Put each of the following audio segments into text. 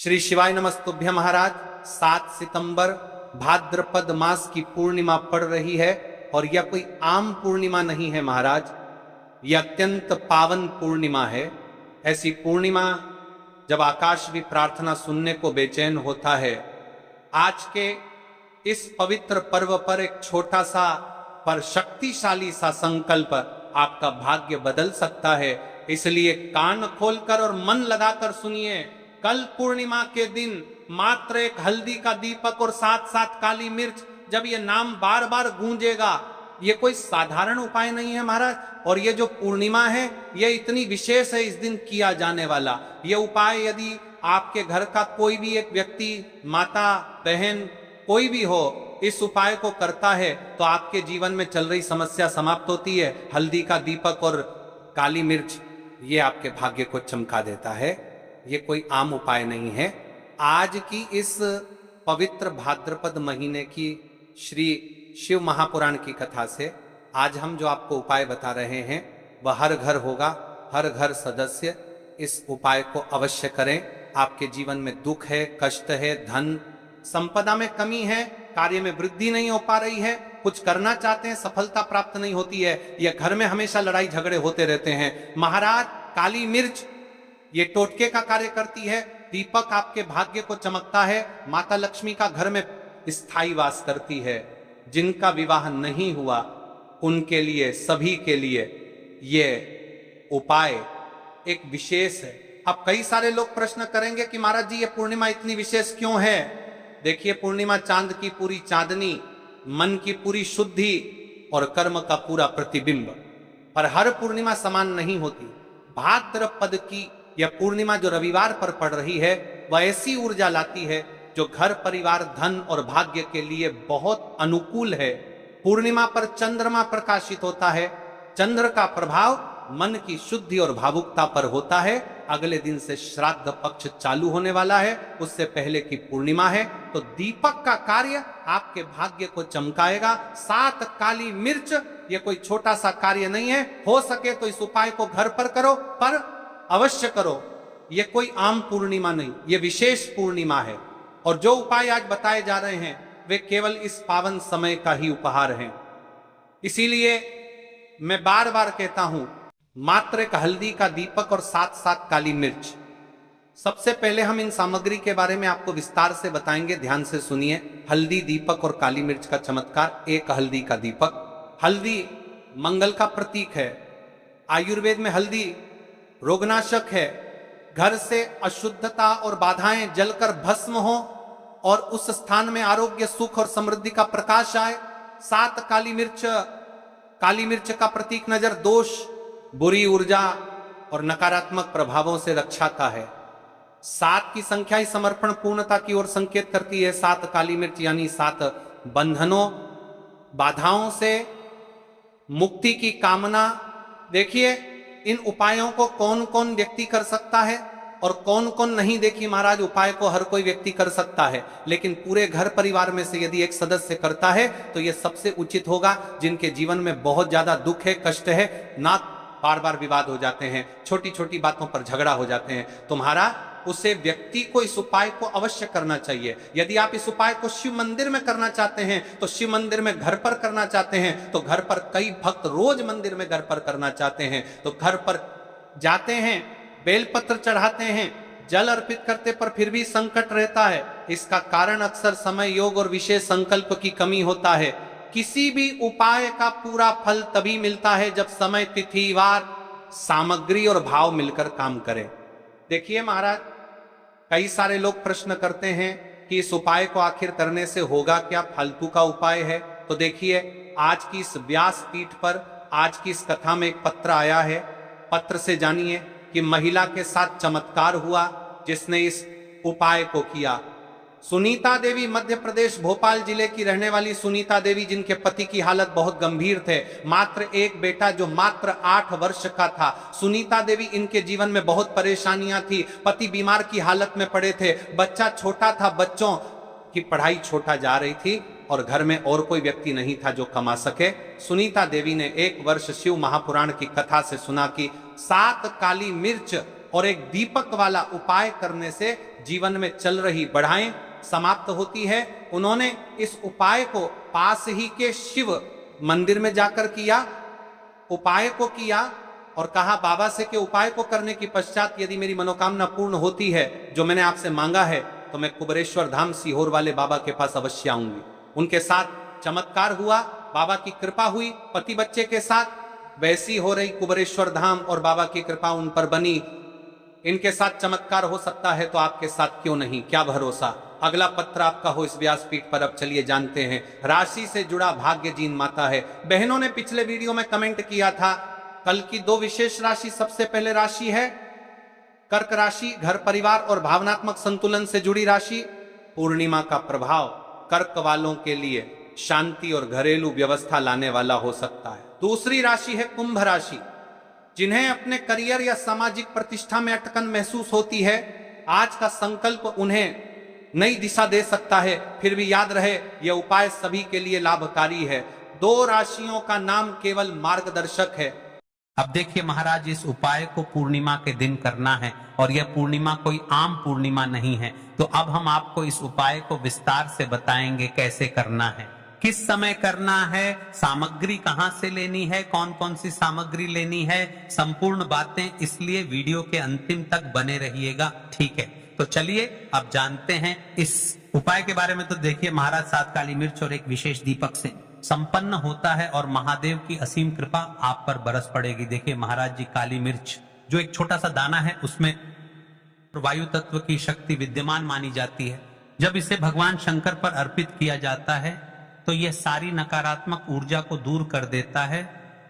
श्री शिवाय नमस्तुभ्य महाराज। 7 सितंबर भाद्रपद मास की पूर्णिमा पड़ रही है और यह कोई आम पूर्णिमा नहीं है महाराज, यह अत्यंत पावन पूर्णिमा है। ऐसी पूर्णिमा जब आकाश भी प्रार्थना सुनने को बेचैन होता है। आज के इस पवित्र पर्व पर एक छोटा सा पर शक्तिशाली सा संकल्प आपका भाग्य बदल सकता है, इसलिए कान खोलकर और मन लगाकर सुनिए। कल पूर्णिमा के दिन मात्र एक हल्दी का दीपक और साथ साथ काली मिर्च, जब ये नाम बार बार गूंजेगा, ये कोई साधारण उपाय नहीं है महाराज। और ये जो पूर्णिमा है ये इतनी विशेष है, इस दिन किया जाने वाला ये उपाय यदि आपके घर का कोई भी एक व्यक्ति, माता बहन कोई भी हो, इस उपाय को करता है तो आपके जीवन में चल रही समस्या समाप्त होती है। हल्दी का दीपक और काली मिर्च ये आपके भाग्य को चमका देता है, ये कोई आम उपाय नहीं है। आज की इस पवित्र भाद्रपद महीने की श्री शिव महापुराण की कथा से आज हम जो आपको उपाय बता रहे हैं वह हर घर होगा, हर घर सदस्य इस उपाय को अवश्य करें। आपके जीवन में दुख है, कष्ट है, धन संपदा में कमी है, कार्य में वृद्धि नहीं हो पा रही है, कुछ करना चाहते हैं सफलता प्राप्त नहीं होती है, या घर में हमेशा लड़ाई झगड़े होते रहते हैं। महाराज काली मिर्च ये टोटके का कार्य करती है, दीपक आपके भाग्य को चमकता है, माता लक्ष्मी का घर में स्थायी वास करती है। जिनका विवाह नहीं हुआ उनके लिए, सभी के लिए ये उपाय एक विशेष है। अब कई सारे लोग प्रश्न करेंगे कि महाराज जी ये पूर्णिमा इतनी विशेष क्यों है। देखिए, पूर्णिमा चांद की पूरी चांदनी, मन की पूरी शुद्धि और कर्म का पूरा प्रतिबिंब, पर हर पूर्णिमा समान नहीं होती। भाद्रपद की यह पूर्णिमा जो रविवार पर पड़ रही है वह ऐसी ऊर्जा लाती है जो घर परिवार, धन और भाग्य के लिए बहुत अनुकूल है। पूर्णिमा पर चंद्रमा प्रकाशित होता है, चंद्र का प्रभाव मन की शुद्धि और भावुकता पर होता है। अगले दिन से श्राद्ध पक्ष चालू होने वाला है, उससे पहले की पूर्णिमा है, तो दीपक का कार्य आपके भाग्य को चमकाएगा। 7 काली मिर्च ये कोई छोटा सा कार्य नहीं है। हो सके तो इस उपाय को घर पर करो, पर अवश्य करो। ये कोई आम पूर्णिमा नहीं, ये विशेष पूर्णिमा है। और जो उपाय आज बताए जा रहे हैं वे केवल इस पावन समय का ही उपहार हैं। इसीलिए मैं बार बार कहता हूं, मात्र एक हल्दी का दीपक और साथ साथ काली मिर्च। सबसे पहले हम इन सामग्री के बारे में आपको विस्तार से बताएंगे, ध्यान से सुनिए। हल्दी, दीपक और काली मिर्च का चमत्कार। एक हल्दी का दीपक। हल्दी मंगल का प्रतीक है। आयुर्वेद में हल्दी रोगनाशक है। घर से अशुद्धता और बाधाएं जलकर भस्म हो और उस स्थान में आरोग्य, सुख और समृद्धि का प्रकाश आए। 7 काली मिर्च का प्रतीक नजर दोष, बुरी ऊर्जा और नकारात्मक प्रभावों से रक्षाता है। 7 की संख्या ही समर्पण, पूर्णता की ओर संकेत करती है। 7 काली मिर्च यानी 7 बंधनों, बाधाओं से मुक्ति की कामना। देखिए, इन उपायों को कौन कौन व्यक्ति कर सकता है और कौन कौन नहीं। देखिए महाराज, उपाय को हर कोई व्यक्ति कर सकता है, लेकिन पूरे घर परिवार में से यदि एक सदस्य करता है तो यह सबसे उचित होगा। जिनके जीवन में बहुत ज्यादा दुख है, कष्ट है, ना बार बार विवाद हो जाते हैं, छोटी छोटी बातों पर झगड़ा हो जाते हैं, तुम्हारा उसे व्यक्ति को इस उपाय को अवश्य करना चाहिए। यदि आप इस उपाय को शिव मंदिर में करना चाहते हैं तो शिव मंदिर में, घर पर करना चाहते हैं तो घर पर, कई भक्त रोज मंदिर में घर पर करना चाहते हैं तो घर पर जाते हैं, बेलपत्र चढ़ाते हैं, जल अर्पित करते, पर फिर भी संकट रहता है। इसका कारण अक्सर समय, योग और विशेष संकल्प की कमी होता है। किसी भी उपाय का पूरा फल तभी मिलता है जब समय, तिथि, वार, सामग्री और भाव मिलकर काम करें। देखिए महाराज, कई सारे लोग प्रश्न करते हैं कि इस उपाय को आखिर करने से होगा क्या, फालतू का उपाय है। तो देखिए, आज की इस व्यास पीठ पर, आज की इस कथा में एक पत्र आया है। पत्र से जानिए कि महिला के साथ चमत्कार हुआ जिसने इस उपाय को किया। सुनीता देवी, मध्य प्रदेश भोपाल जिले की रहने वाली सुनीता देवी, जिनके पति की हालत बहुत गंभीर थे, मात्र एक बेटा जो मात्र 8 वर्ष का था। सुनीता देवी, इनके जीवन में बहुत परेशानियां थी, पति बीमार की हालत में पड़े थे, बच्चा छोटा था, बच्चों की पढ़ाई छोटा जा रही थी और घर में और कोई व्यक्ति नहीं था जो कमा सके। सुनीता देवी ने एक वर्ष शिव महापुराण की कथा से सुना कि 7 काली मिर्च और एक दीपक वाला उपाय करने से जीवन में चल रही बढ़ाएं समाप्त होती है। उन्होंने इस उपाय को पास ही के शिव मंदिर में जाकर किया, उपाय को किया और कहा बाबा से कि उपाय को करने की पश्चात यदि मेरी मनोकामना पूर्ण होती है जो मैंने आपसे मांगा है तो मैं कुबेरेश्वर धाम सीहोर वाले बाबा के पास अवश्य आऊंगी। उनके साथ चमत्कार हुआ, बाबा की कृपा हुई पति बच्चे के साथ, वैसी हो रही कुबेरेश्वर धाम और बाबा की कृपा उन पर बनी। इनके साथ चमत्कार हो सकता है तो आपके साथ क्यों नहीं, क्या भरोसा। अगला पत्र आपका हो इस व्यासपीठ पर। अब चलिए जानते हैं, राशि से जुड़ा भाग्य जीन माता है। बहनों ने पिछले वीडियो में कमेंट किया था कल की 2 विशेष राशि। सबसे पहले राशि है कर्क राशि, घर परिवार और भावनात्मक संतुलन से जुड़ी राशि। पूर्णिमा का प्रभाव कर्क वालों के लिए शांति और घरेलू व्यवस्था लाने वाला हो सकता है। दूसरी राशि है कुंभ राशि, जिन्हें अपने करियर या सामाजिक प्रतिष्ठा में अटकन महसूस होती है। आज का संकल्प उन्हें नई दिशा दे सकता है। फिर भी याद रहे यह उपाय सभी के लिए लाभकारी है। 2 राशियों का नाम केवल मार्गदर्शक है। अब देखिए महाराज, इस उपाय को पूर्णिमा के दिन करना है और यह पूर्णिमा कोई आम पूर्णिमा नहीं है। तो अब हम आपको इस उपाय को विस्तार से बताएंगे कैसे करना है, किस समय करना है, सामग्री कहां से लेनी है, कौन कौन सी सामग्री लेनी है, संपूर्ण बातें। इसलिए वीडियो के अंतिम तक बने रहिएगा, ठीक है। तो चलिए अब जानते हैं इस उपाय के बारे में। तो देखिए महाराज, 7 काली मिर्च और एक विशेष दीपक से संपन्न होता है और महादेव की असीम कृपा आप पर बरस पड़ेगी। देखिए महाराज जी, काली मिर्च जो एक छोटा सा दाना है उसमें वायु तत्व की शक्ति विद्यमान मानी जाती है। जब इसे भगवान शंकर पर अर्पित किया जाता है तो यह सारी नकारात्मक ऊर्जा को दूर कर देता है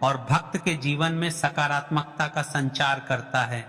और भक्त के जीवन में सकारात्मकता का संचार करता है।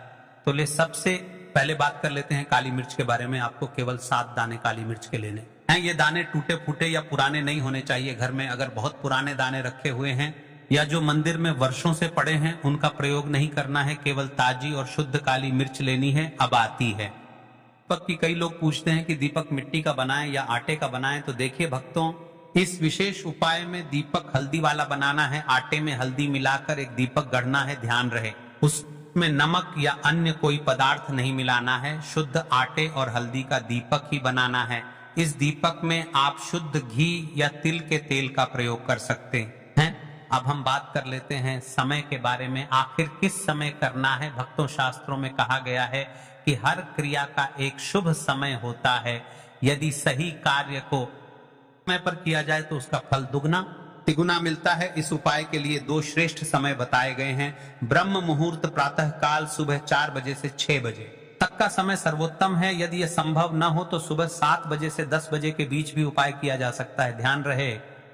तो ले सबसे पहले बात कर लेते हैं काली मिर्च के बारे में। आपको केवल 7 दाने काली मिर्च के लेने हैं। ये दाने टूटे फूटे या पुराने नहीं होने चाहिए। घर में अगर बहुत पुराने दाने रखे हुए हैं या जो मंदिर में वर्षों से पड़े हैं उनका प्रयोग नहीं करना है। केवल ताजी और शुद्ध काली मिर्च लेनी है। अब आती है दीपक की। कई लोग पूछते हैं कि दीपक मिट्टी का बनाएं या आटे का बनाएं। तो देखिए भक्तों, इस विशेष उपाय में दीपक हल्दी वाला बनाना है। आटे में हल्दी मिलाकर एक दीपक गढ़ना है। ध्यान रहे उसमें नमक या अन्य कोई पदार्थ नहीं मिलाना है। शुद्ध आटे और हल्दी का दीपक ही बनाना है। इस दीपक में आप शुद्ध घी या तिल के तेल का प्रयोग कर सकते हैं। अब हम बात कर लेते हैं समय के बारे में। आखिर किस समय करना है? भक्तों, शास्त्रों में कहा गया है कि हर क्रिया का एक शुभ समय होता है। यदि सही कार्य को समय पर किया जाए तो उसका फल दुगना तिगुना मिलता है। इस उपाय के लिए 2 श्रेष्ठ समय बताए गए हैं। ब्रह्म मुहूर्त प्रातः काल सुबह 4 बजे से 6 बजे तक का समय सर्वोत्तम है। यदि यह संभव न हो तो सुबह 7 बजे से 10 बजे के बीच भी उपाय किया जा सकता है। ध्यान रहे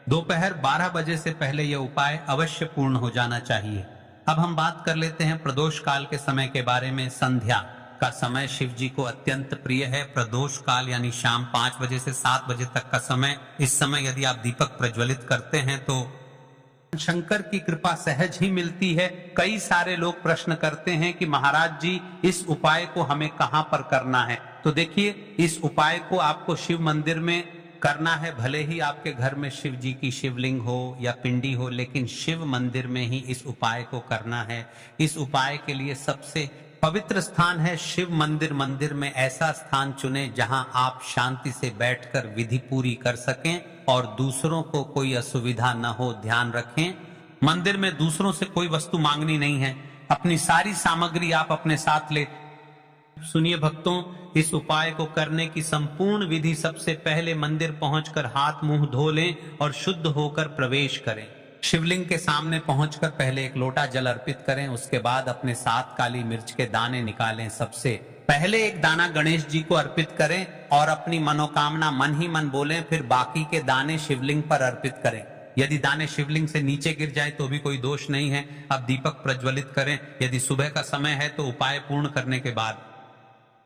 दोपहर 12 बजे से पहले यह उपाय अवश्य पूर्ण हो जाना चाहिए। अब हम बात कर लेते हैं प्रदोष काल के समय के बारे में। संध्या का समय शिव जी को अत्यंत प्रिय है। प्रदोष काल यानी शाम 5 बजे से 7 बजे तक का समय। इस समय यदि आप दीपक प्रज्वलित करते हैं तो शंकर की कृपा सहज ही मिलती है। कई सारे लोग प्रश्न करते हैं कि महाराज जी, इस उपाय को हमें कहां पर करना है? तो देखिए, इस उपाय को आपको शिव मंदिर में करना है। भले ही आपके घर में शिव जी की शिवलिंग हो या पिंडी हो, लेकिन शिव मंदिर में ही इस उपाय को करना है। इस उपाय के लिए सबसे पवित्र स्थान है शिव मंदिर। मंदिर में ऐसा स्थान चुने जहां आप शांति से बैठकर विधि पूरी कर सकें और दूसरों को कोई असुविधा न हो। ध्यान रखें, मंदिर में दूसरों से कोई वस्तु मांगनी नहीं है। अपनी सारी सामग्री आप अपने साथ ले। सुनिए भक्तों, इस उपाय को करने की संपूर्ण विधि सबसे पहले मंदिर पहुंचकर हाथ मुंह धो लें और शुद्ध होकर प्रवेश करें। शिवलिंग के सामने पहुंचकर पहले एक लोटा जल अर्पित करें। उसके बाद अपने 7 काली मिर्च के दाने निकालें। सबसे पहले एक दाना गणेश जी को अर्पित करें और अपनी मनोकामना मन ही मन बोलें। फिर बाकी के दाने शिवलिंग पर अर्पित करें। यदि दाने शिवलिंग से नीचे गिर जाए तो भी कोई दोष नहीं है। अब दीपक प्रज्वलित करें। यदि सुबह का समय है तो उपाय पूर्ण करने के बाद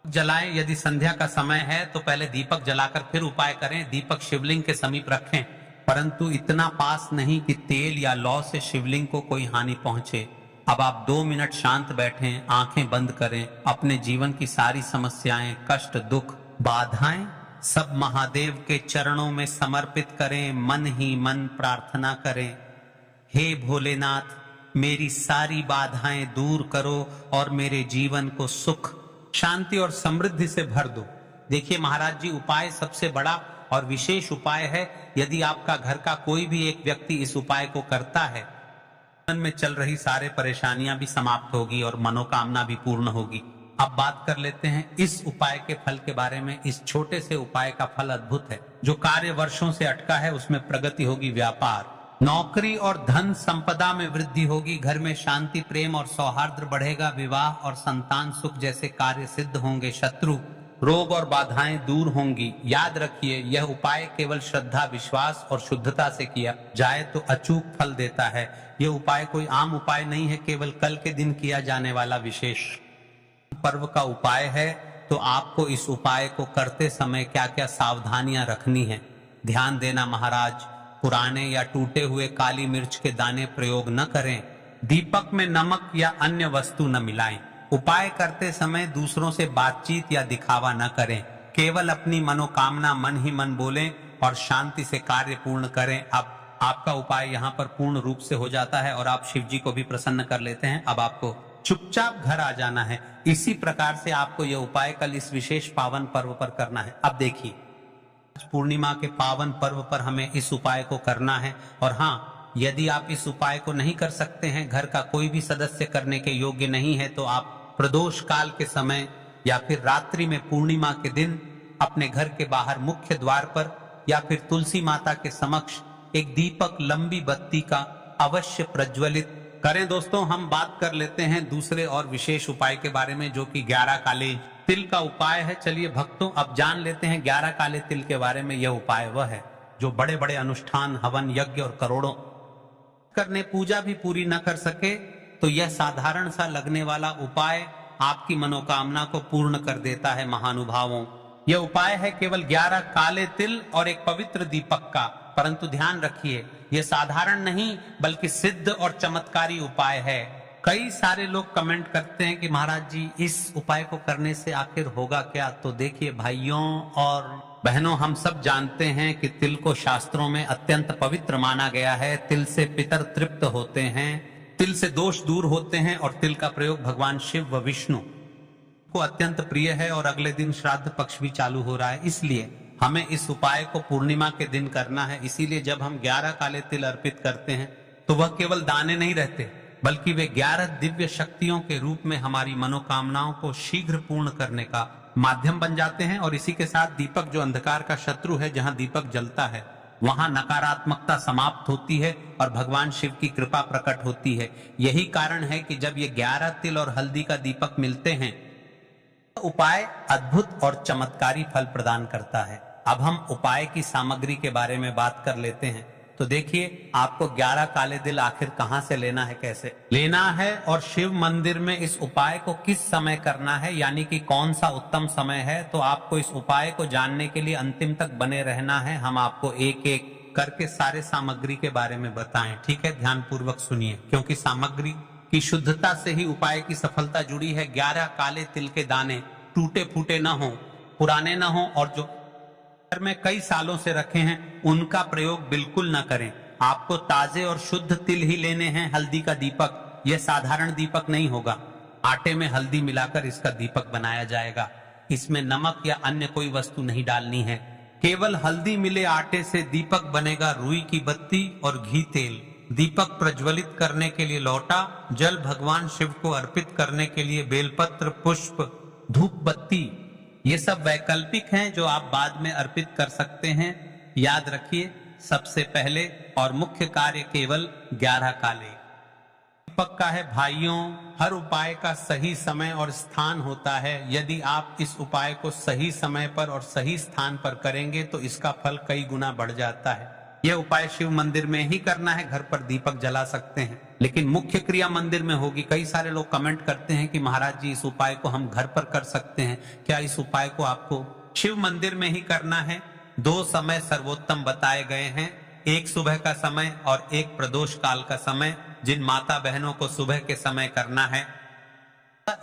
जलाएं। यदि संध्या का समय है तो पहले दीपक जलाकर फिर उपाय करें। दीपक शिवलिंग के समीप रखें, परंतु इतना पास नहीं कि तेल या लौ से शिवलिंग को कोई हानि पहुंचे। अब आप 2 मिनट शांत बैठें, आंखें बंद करें। अपने जीवन की सारी समस्याएं, कष्ट, दुख, बाधाएं सब महादेव के चरणों में समर्पित करें। मन ही मन प्रार्थना करें, हे भोलेनाथ, मेरी सारी बाधाएं दूर करो और मेरे जीवन को सुख, शांति और समृद्धि से भर दो। देखिए महाराज जी, उपाय सबसे बड़ा और विशेष उपाय है। यदि आपका घर का कोई भी एक व्यक्ति इस उपाय को करता है, मन में चल रही सारे परेशानियां भी समाप्त होगी और मनोकामना भी पूर्ण होगी। अब बात कर लेते हैं इस उपाय के फल के बारे में। इस छोटे से उपाय का फल अद्भुत है। जो कार्य वर्षों से अटका है उसमें प्रगति होगी, व्यापार, नौकरी और धन संपदा में वृद्धि होगी, घर में शांति, प्रेम और सौहार्द बढ़ेगा, विवाह और संतान सुख जैसे कार्य सिद्ध होंगे, शत्रु, रोग और बाधाएं दूर होंगी। याद रखिए, यह उपाय केवल श्रद्धा, विश्वास और शुद्धता से किया जाए तो अचूक फल देता है। यह उपाय कोई आम उपाय नहीं है, केवल कल के दिन किया जाने वाला विशेष पर्व का उपाय है। तो आपको इस उपाय को करते समय क्या क्या सावधानियां रखनी है, ध्यान देना महाराज। पुराने या टूटे हुए काली मिर्च के दाने प्रयोग न करें। दीपक में नमक या अन्य वस्तु न मिलाएं। उपाय करते समय दूसरों से बातचीत या दिखावा न करें। केवल अपनी मनोकामना मन ही मन बोलें और शांति से कार्य पूर्ण करें। अब आपका उपाय यहाँ पर पूर्ण रूप से हो जाता है और आप शिव जी को भी प्रसन्न कर लेते हैं। अब आपको चुपचाप घर आ जाना है। इसी प्रकार से आपको यह उपाय कल इस विशेष पावन पर्व पर करना है। अब देखिए, पूर्णिमा के पावन पर्व पर हमें इस उपाय को करना है। और हाँ, यदि आप इस उपाय को नहीं कर सकते हैं, घर का कोई भी सदस्य करने के योग्य नहीं है, तो आप प्रदोष काल के समय या फिर रात्रि में पूर्णिमा के दिन अपने घर के बाहर मुख्य द्वार पर या फिर तुलसी माता के समक्ष एक दीपक, लंबी बत्ती का अवश्य प्रज्वलित करें। दोस्तों, हम बात कर लेते हैं दूसरे और विशेष उपाय के बारे में, जो कि 11 काले तिल का उपाय है। चलिए भक्तों, अब जान लेते हैं 11 काले तिल के बारे में। यह उपाय वह है जो बड़े बड़े अनुष्ठान, हवन, यज्ञ और करोड़ों करने पूजा भी पूरी न कर सके, तो यह साधारण सा लगने वाला उपाय आपकी मनोकामना को पूर्ण कर देता है। महानुभावों, यह उपाय है केवल 11 काले तिल और एक पवित्र दीपक का। परंतु ध्यान रखिए, यह साधारण नहीं बल्कि सिद्ध और चमत्कारी उपाय है। कई सारे लोग कमेंट करते हैं कि महाराज जी, इस उपाय को करने से आखिर होगा क्या? तो देखिए भाइयों और बहनों, हम सब जानते हैं कि तिल को शास्त्रों में अत्यंत पवित्र माना गया है। तिल से पितर तृप्त होते हैं, तिल से दोष दूर होते हैं और तिल का प्रयोग भगवान शिव व विष्णु को अत्यंत प्रिय है। और अगले दिन श्राद्ध पक्ष भी चालू हो रहा है, इसलिए हमें इस उपाय को पूर्णिमा के दिन करना है। इसीलिए जब हम 11 काले तिल अर्पित करते हैं तो वह केवल दाने नहीं रहते, बल्कि वे 11 दिव्य शक्तियों के रूप में हमारी मनोकामनाओं को शीघ्र पूर्ण करने का माध्यम बन जाते हैं। और इसी के साथ दीपक, जो अंधकार का शत्रु है, जहां दीपक जलता है वहां नकारात्मकता समाप्त होती है और भगवान शिव की कृपा प्रकट होती है। यही कारण है कि जब ये 11 तिल और हल्दी का दीपक मिलते हैं, उपाय अद्भुत और चमत्कारी फल प्रदान करता है। अब हम उपाय की सामग्री के बारे में बात कर लेते हैं। तो देखिए, आपको 11 काले तिल आखिर कहां से लेना है, कैसे लेना है और शिव मंदिर में इस उपाय को किस समय करना है, यानी कि कौन सा उत्तम समय है। तो आपको इस उपाय को जानने के लिए अंतिम तक बने रहना है। हम आपको एक एक करके सारे सामग्री के बारे में बताएं, ठीक है? ध्यान पूर्वक सुनिए, क्योंकि सामग्री की शुद्धता से ही उपाय की सफलता जुड़ी है। 11 काले तिल के दाने टूटे फूटे न हो, पुराने न हो, और जो घर में कई सालों से रखे हैं उनका प्रयोग बिल्कुल न करें। आपको ताजे और शुद्ध तिल ही लेने हैं। हल्दी का दीपक, यह साधारण दीपक नहीं होगा। आटे में हल्दी मिलाकर इसका दीपक बनाया जाएगा। इसमें नमक या अन्य कोई वस्तु नहीं डालनी है। केवल हल्दी मिले आटे से दीपक बनेगा। रुई की बत्ती और घी तेल, दीपक प्रज्वलित करने के लिए लोटा, जल भगवान शिव को अर्पित करने के लिए बेलपत्र, पुष्प, धूप बत्ती, ये सब वैकल्पिक हैं जो आप बाद में अर्पित कर सकते हैं। याद रखिए, सबसे पहले और मुख्य कार्य केवल 11 काले दीपक का है। भाइयों, हर उपाय का सही समय और स्थान होता है। यदि आप इस उपाय को सही समय पर और सही स्थान पर करेंगे तो इसका फल कई गुना बढ़ जाता है। यह उपाय शिव मंदिर में ही करना है। घर पर दीपक जला सकते हैं, लेकिन मुख्य क्रिया मंदिर में होगी। कई सारे लोग कमेंट करते हैं कि महाराज जी, इस उपाय को हम घर पर कर सकते हैं क्या? इस उपाय को आपको शिव मंदिर में ही करना है। 2 समय सर्वोत्तम बताए गए हैं, एक सुबह का समय और एक प्रदोष काल का समय। जिन माता बहनों को सुबह के समय करना है,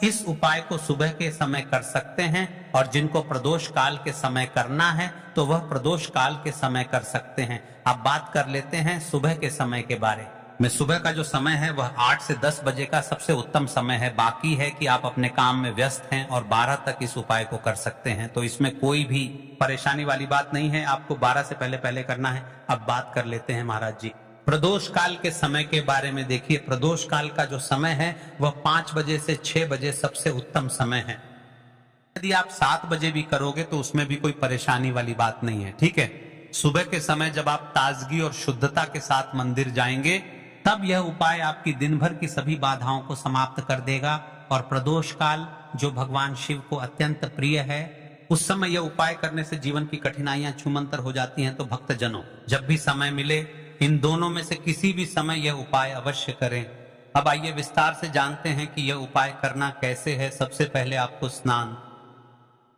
इस उपाय को सुबह के समय कर सकते हैं, और जिनको प्रदोष काल के समय करना है तो वह प्रदोष काल के समय कर सकते हैं। अब बात कर लेते हैं सुबह के समय के बारे। में सुबह का जो समय है वह 8 से 10 बजे का सबसे उत्तम समय है। बाकी है कि आप अपने काम में व्यस्त हैं और 12 तक इस उपाय को कर सकते हैं, तो इसमें कोई भी परेशानी वाली बात नहीं है। आपको 12 से पहले करना है। अब बात कर लेते हैं महाराज जी प्रदोष काल के समय के बारे में। देखिए, प्रदोष काल का जो समय है वह 5 बजे से 6 बजे सबसे उत्तम समय है। यदि आप 7 बजे भी करोगे तो उसमें भी कोई परेशानी वाली बात नहीं है, ठीक है। सुबह के समय जब आप ताजगी और शुद्धता के साथ मंदिर जाएंगे तब यह उपाय आपकी दिन भर की सभी बाधाओं को समाप्त कर देगा। और प्रदोष काल जो भगवान शिव को अत्यंत प्रिय है, उस समय यह उपाय करने से जीवन की कठिनाइयां छूमंतर हो जाती हैं। तो भक्तजनों, जब भी समय मिले इन दोनों में से किसी भी समय यह उपाय अवश्य करें। अब आइए विस्तार से जानते हैं कि यह उपाय करना कैसे है। सबसे पहले आपको स्नान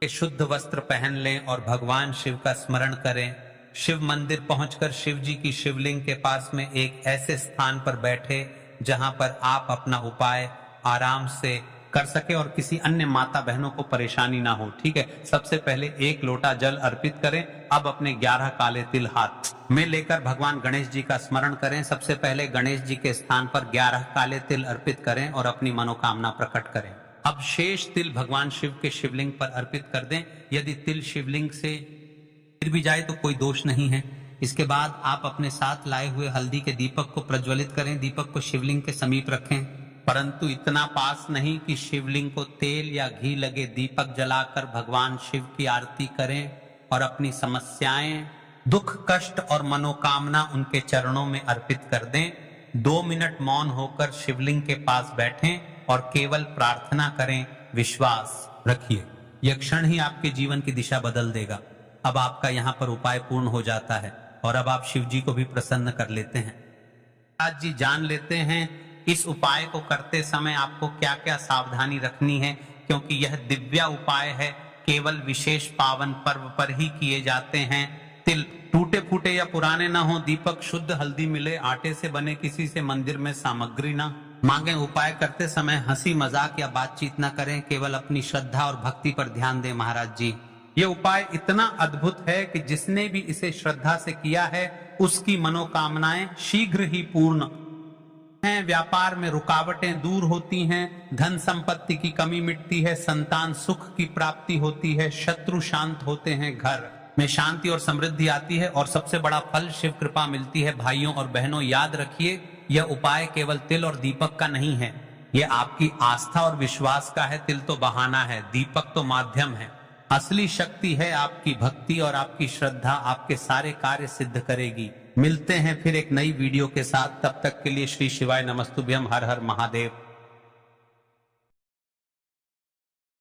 के शुद्ध वस्त्र पहन लें और भगवान शिव का स्मरण करें। शिव मंदिर पहुंचकर शिव जी की शिवलिंग के पास में एक ऐसे स्थान पर बैठे जहां पर आप अपना उपाय आराम से कर सके और किसी अन्य माता बहनों को परेशानी ना हो, ठीक है। सबसे पहले 1 लोटा जल अर्पित करें। अब अपने 11 काले तिल हाथ में लेकर भगवान गणेश जी का स्मरण करें। सबसे पहले गणेश जी के स्थान पर 11 काले तिल अर्पित करें और अपनी मनोकामना प्रकट करें। अब शेष तिल भगवान शिव के शिवलिंग पर अर्पित कर दें। यदि तिल शिवलिंग से गिर भी जाए तो कोई दोष नहीं है। इसके बाद आप अपने साथ लाए हुए हल्दी के दीपक को प्रज्वलित करें। दीपक को शिवलिंग के समीप रखें, परंतु इतना पास नहीं कि शिवलिंग को तेल या घी लगे दीपक जलाकर भगवान शिव की आरती करें और अपनी समस्याएं, दुख, कष्ट और मनोकामना उनके चरणों में अर्पित कर दें। 2 मिनट मौन होकर शिवलिंग के पास बैठें और केवल प्रार्थना करें। विश्वास रखिए, यह क्षण ही आपके जीवन की दिशा बदल देगा। अब आपका यहाँ पर उपाय पूर्ण हो जाता है और अब आप शिव जी को भी प्रसन्न कर लेते हैं। आज जी जान लेते हैं इस उपाय को करते समय आपको क्या क्या सावधानी रखनी है, क्योंकि यह दिव्य उपाय है, केवल विशेष पावन पर्व पर ही किए जाते हैं। तिल टूटे फूटे या पुराने ना हो, दीपक शुद्ध, हल्दी मिले, आटे से बने, किसी से मंदिर में सामग्री ना मांगे। उपाय करते समय हंसी मजाक या बातचीत ना करें, केवल अपनी श्रद्धा और भक्ति पर ध्यान दें। महाराज जी, ये उपाय इतना अद्भुत है कि जिसने भी इसे श्रद्धा से किया है उसकी मनोकामनाएं शीघ्र ही पूर्ण हैं। व्यापार में रुकावटें दूर होती हैं, धन संपत्ति की कमी मिटती है, संतान सुख की प्राप्ति होती है, शत्रु शांत होते हैं, घर में शांति और समृद्धि आती है और सबसे बड़ा फल शिव कृपा मिलती है। भाइयों और बहनों, याद रखिए, यह उपाय केवल तिल और दीपक का नहीं है, यह आपकी आस्था और विश्वास का है। तिल तो बहाना है, दीपक तो माध्यम है। असली शक्ति है आपकी भक्ति और आपकी श्रद्धा आपके सारे कार्य सिद्ध करेगी। मिलते हैं फिर एक नई वीडियो के साथ, तब तक के लिए श्री शिवाय नमस्तुभ्यम। हर हर महादेव।